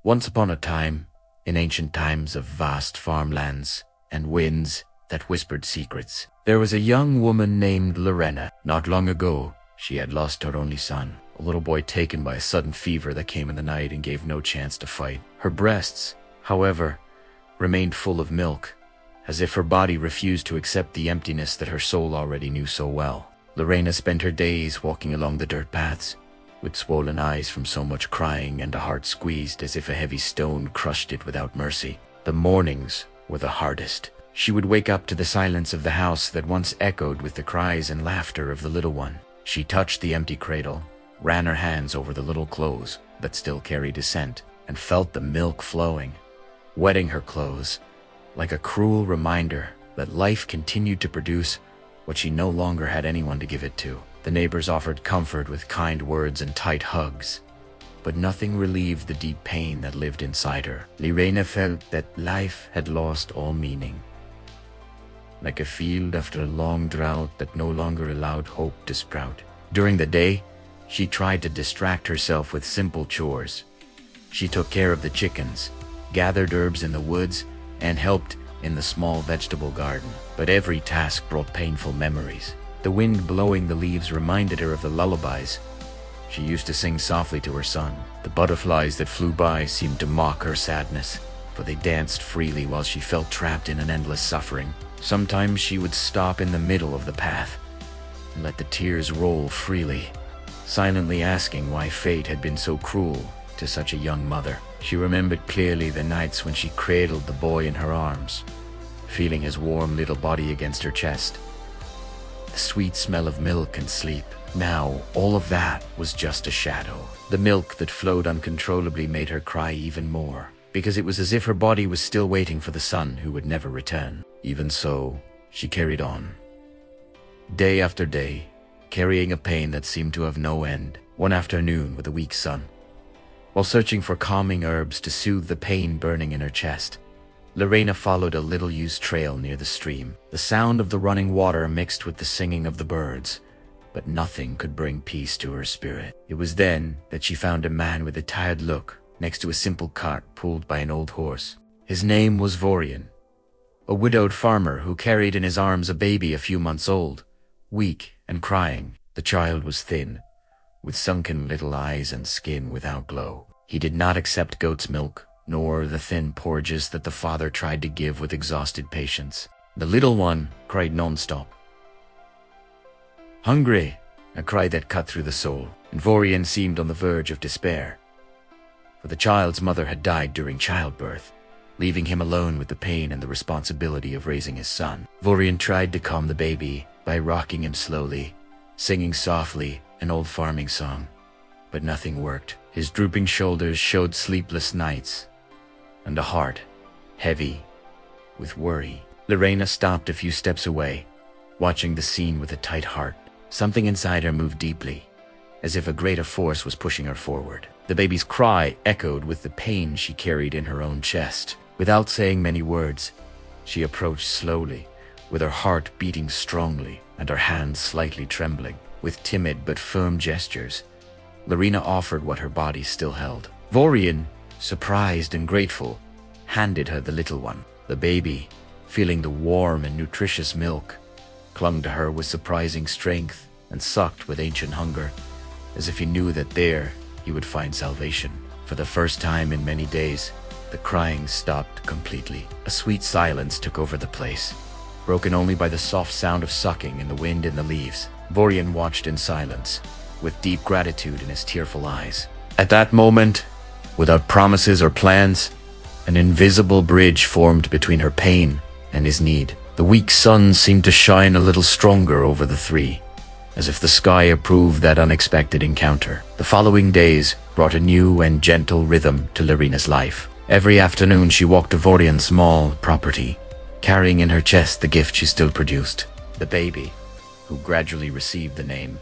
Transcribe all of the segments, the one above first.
Once upon a time, in ancient times of vast farmlands and winds that whispered secrets, there was a young woman named Lirena. Not long ago, she had lost her only son, a little boy taken by a sudden fever that came in the night and gave no chance to fight. Her breasts, however, remained full of milk, as if her body refused to accept the emptiness that her soul already knew so well. Lirena spent her days walking along the dirt paths, with swollen eyes from so much crying and a heart squeezed as if a heavy stone crushed it without mercy. The mornings were the hardest. She would wake up to the silence of the house that once echoed with the cries and laughter of the little one. She touched the empty cradle, ran her hands over the little clothes that still carried a scent, and felt the milk flowing, wetting her clothes, like a cruel reminder that life continued to produce what she no longer had anyone to give it to. The neighbors offered comfort with kind words and tight hugs, but nothing relieved the deep pain that lived inside her. Lirena felt that life had lost all meaning, like a field after a long drought that no longer allowed hope to sprout. During the day, she tried to distract herself with simple chores. She took care of the chickens, gathered herbs in the woods, and helped in the small vegetable garden. But every task brought painful memories. The wind blowing the leaves reminded her of the lullabies she used to sing softly to her son. The butterflies that flew by seemed to mock her sadness, for they danced freely while she felt trapped in an endless suffering. Sometimes she would stop in the middle of the path and let the tears roll freely, silently asking why fate had been so cruel to such a young mother. She remembered clearly the nights when she cradled the boy in her arms, feeling his warm little body against her chest, the sweet smell of milk and sleep. Now, all of that was just a shadow. The milk that flowed uncontrollably made her cry even more, because it was as if her body was still waiting for the son who would never return. Even so, she carried on, day after day, carrying a pain that seemed to have no end. One afternoon, with a weak sun, while searching for calming herbs to soothe the pain burning in her chest, Lirena followed a little-used trail near the stream. The sound of the running water mixed with the singing of the birds, but nothing could bring peace to her spirit. It was then that she found a man with a tired look next to a simple cart pulled by an old horse. His name was Vorian, a widowed farmer who carried in his arms a baby a few months old, weak and crying. The child was thin, with sunken little eyes and skin without glow. He did not accept goat's milk, nor the thin porridges that the father tried to give with exhausted patience. The little one cried non-stop. Hungry, a cry that cut through the soul, and Vorian seemed on the verge of despair, for the child's mother had died during childbirth, leaving him alone with the pain and the responsibility of raising his son. Vorian tried to calm the baby by rocking him slowly, singing softly an old farming song, but nothing worked. His drooping shoulders showed sleepless nights, and a heart heavy with worry. Lirena stopped a few steps away, watching the scene with a tight heart. Something inside her moved deeply, as if a greater force was pushing her forward. The baby's cry echoed with the pain she carried in her own chest. Without saying many words, she approached slowly, with her heart beating strongly and her hands slightly trembling. With timid but firm gestures, Lirena offered what her body still held. Vorian, surprised and grateful, handed her the little one. The baby, feeling the warm and nutritious milk, clung to her with surprising strength and sucked with ancient hunger, as if he knew that there he would find salvation. For the first time in many days, the crying stopped completely. A sweet silence took over the place, broken only by the soft sound of sucking and the wind in the leaves. Vorian watched in silence, with deep gratitude in his tearful eyes. At that moment, without promises or plans, an invisible bridge formed between her pain and his need. The weak sun seemed to shine a little stronger over the three, as if the sky approved that unexpected encounter. The following days brought a new and gentle rhythm to Lirena's life. Every afternoon she walked to Vorian's small property, carrying in her chest the gift she still produced, the baby, who gradually received the name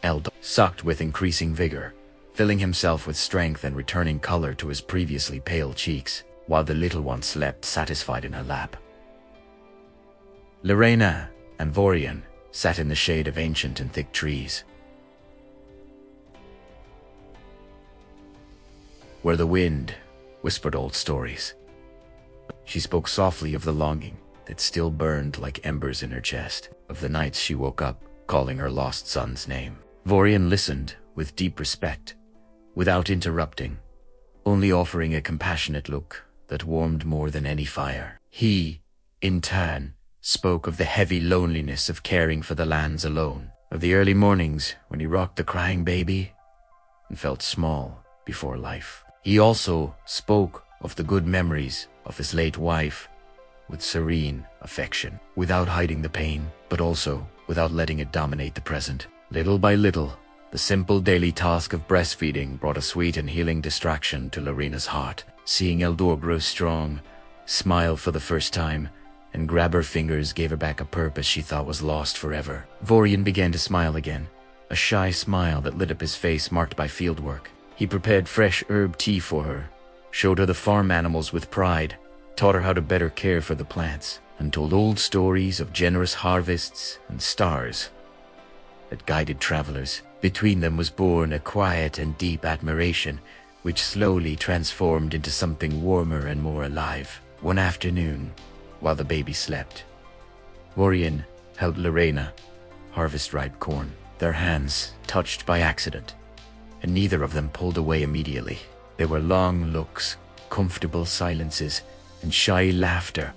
Eldo, sucked with increasing vigor, filling himself with strength and returning color to his previously pale cheeks, while the little one slept satisfied in her lap. Lirena and Vorian sat in the shade of ancient and thick trees, where the wind whispered old stories. She spoke softly of the longing that still burned like embers in her chest, of the nights she woke up calling her lost son's name. Vorian listened with deep respect, without interrupting, only offering a compassionate look that warmed more than any fire. He, in turn, spoke of the heavy loneliness of caring for the lands alone, of the early mornings when he rocked the crying baby and felt small before life. He also spoke of the good memories of his late wife with serene affection, without hiding the pain, but also without letting it dominate the present. Little by little, the simple daily task of breastfeeding brought a sweet and healing distraction to Lirena's heart. Seeing Eldor grow strong, smile for the first time, and grab her fingers gave her back a purpose she thought was lost forever. Vorian began to smile again, a shy smile that lit up his face marked by fieldwork. He prepared fresh herb tea for her, showed her the farm animals with pride, taught her how to better care for the plants, and told old stories of generous harvests and stars that guided travelers. Between them was born a quiet and deep admiration, which slowly transformed into something warmer and more alive. One afternoon, while the baby slept, Vorian helped Lirena harvest ripe corn. Their hands touched by accident, and neither of them pulled away immediately. There were long looks, comfortable silences, and shy laughter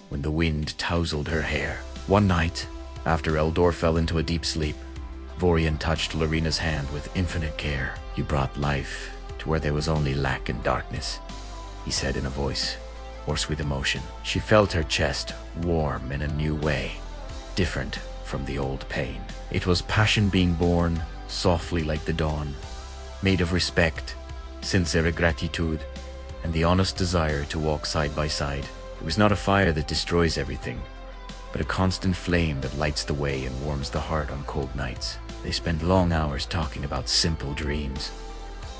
when the wind tousled her hair. One night, after Eldor fell into a deep sleep, Vorian touched Lirena's hand with infinite care. "You brought life to where there was only lack and darkness," he said in a voice hoarse with emotion. She felt her chest warm in a new way, different from the old pain. It was passion being born softly like the dawn, made of respect, sincere gratitude, and the honest desire to walk side by side. It was not a fire that destroys everything, but a constant flame that lights the way and warms the heart on cold nights. They spent long hours talking about simple dreams,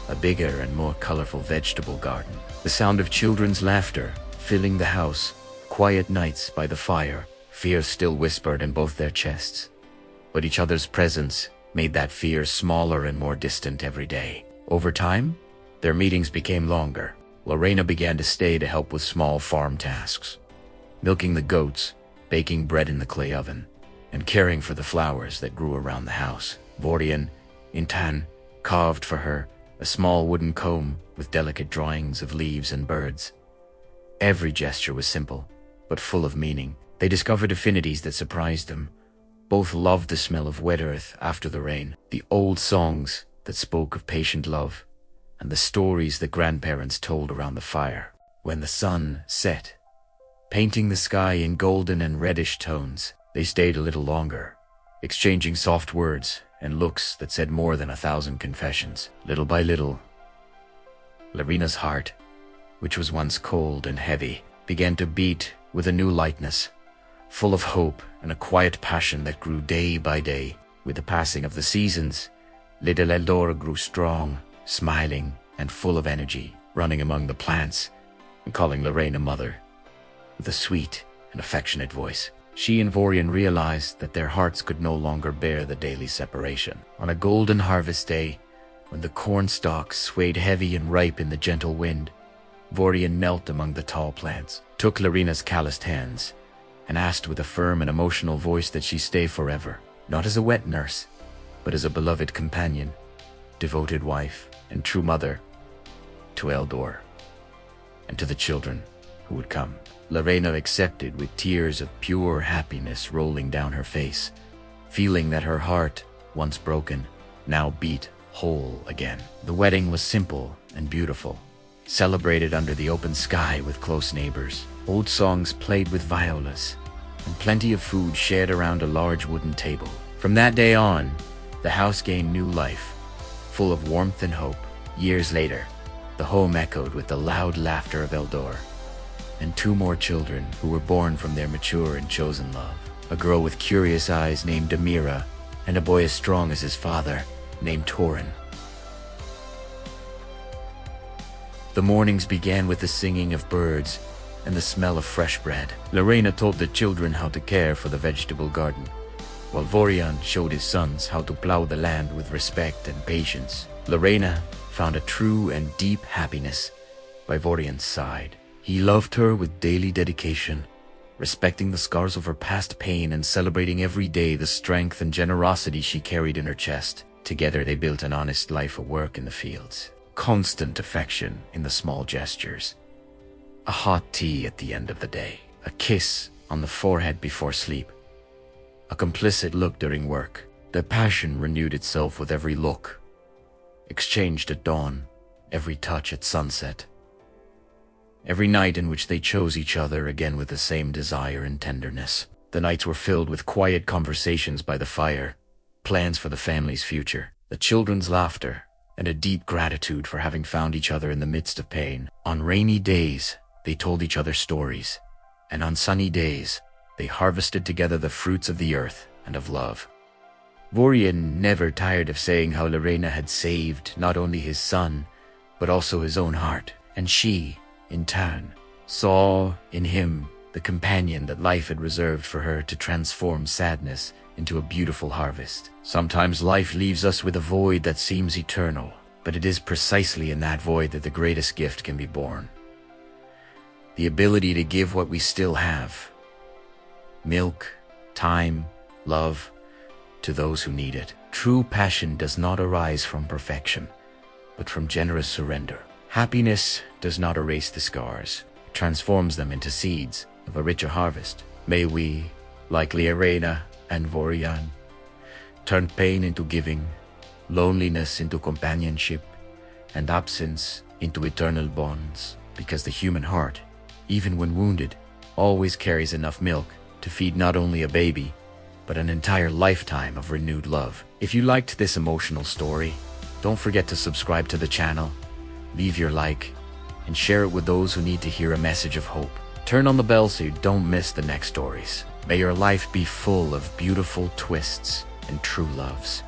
a bigger and more colorful vegetable garden, the sound of children's laughter filling the house, quiet nights by the fire. Fear still whispered in both their chests, but each other's presence made that fear smaller and more distant every day. Over time, their meetings became longer. Lirena began to stay to help with small farm tasks, milking the goats, baking bread in the clay oven, and caring for the flowers that grew around the house. Vorian, in turn, carved for her a small wooden comb with delicate drawings of leaves and birds. Every gesture was simple, but full of meaning. They discovered affinities that surprised them. Both loved the smell of wet earth after the rain, the old songs that spoke of patient love, and the stories that grandparents told around the fire. When the sun set, painting the sky in golden and reddish tones, they stayed a little longer, exchanging soft words and looks that said more than 1,000 confessions. Little by little, Lirena's heart, which was once cold and heavy, began to beat with a new lightness, full of hope and a quiet passion that grew day by day. With the passing of the seasons, little Eldor grew strong, smiling and full of energy, running among the plants and calling Lirena mother with a sweet and affectionate voice. She and Vorian realized that their hearts could no longer bear the daily separation. On a golden harvest day, when the corn stalks swayed heavy and ripe in the gentle wind, Vorian knelt among the tall plants, took Lirena's calloused hands, and asked with a firm and emotional voice that she stay forever, not as a wet nurse, but as a beloved companion, devoted wife, and true mother to Eldor and to the children who would come. Lirena accepted with tears of pure happiness rolling down her face, feeling that her heart, once broken, now beat whole again. The wedding was simple and beautiful, celebrated under the open sky with close neighbors. Old songs played with violas, and plenty of food shared around a large wooden table. From that day on, the house gained new life, full of warmth and hope. Years later, the home echoed with the loud laughter of Eldor, and 2 more children who were born from their mature and chosen love. A girl with curious eyes named Amira, and a boy as strong as his father, named Torin. The mornings began with the singing of birds and the smell of fresh bread. Lirena taught the children how to care for the vegetable garden, while Vorian showed his sons how to plow the land with respect and patience. Lirena found a true and deep happiness by Vorian's side. He loved her with daily dedication, respecting the scars of her past pain and celebrating every day the strength and generosity she carried in her chest. Together they built an honest life of work in the fields. Constant affection in the small gestures. A hot tea at the end of the day. A kiss on the forehead before sleep. A complicit look during work. Their passion renewed itself with every look, exchanged at dawn, every touch at sunset. Every night in which they chose each other again with the same desire and tenderness. The nights were filled with quiet conversations by the fire, plans for the family's future, the children's laughter, and a deep gratitude for having found each other in the midst of pain. On rainy days, they told each other stories, and on sunny days, they harvested together the fruits of the earth and of love. Vorian never tired of saying how Lirena had saved not only his son, but also his own heart, and she, in turn, saw in him the companion that life had reserved for her to transform sadness into a beautiful harvest. Sometimes life leaves us with a void that seems eternal, but it is precisely in that void that the greatest gift can be born. The ability to give what we still have. Milk, time, love, to those who need it. True passion does not arise from perfection, but from generous surrender. Happiness does not erase the scars. It transforms them into seeds of a richer harvest. May we, like Lirena and Vorian, turn pain into giving, loneliness into companionship, and absence into eternal bonds. Because the human heart, even when wounded, always carries enough milk to feed not only a baby, but an entire lifetime of renewed love. If you liked this emotional story, don't forget to subscribe to the channel, leave your like, and share it with those who need to hear a message of hope. Turn on the bell so you don't miss the next stories. May your life be full of beautiful twists and true loves.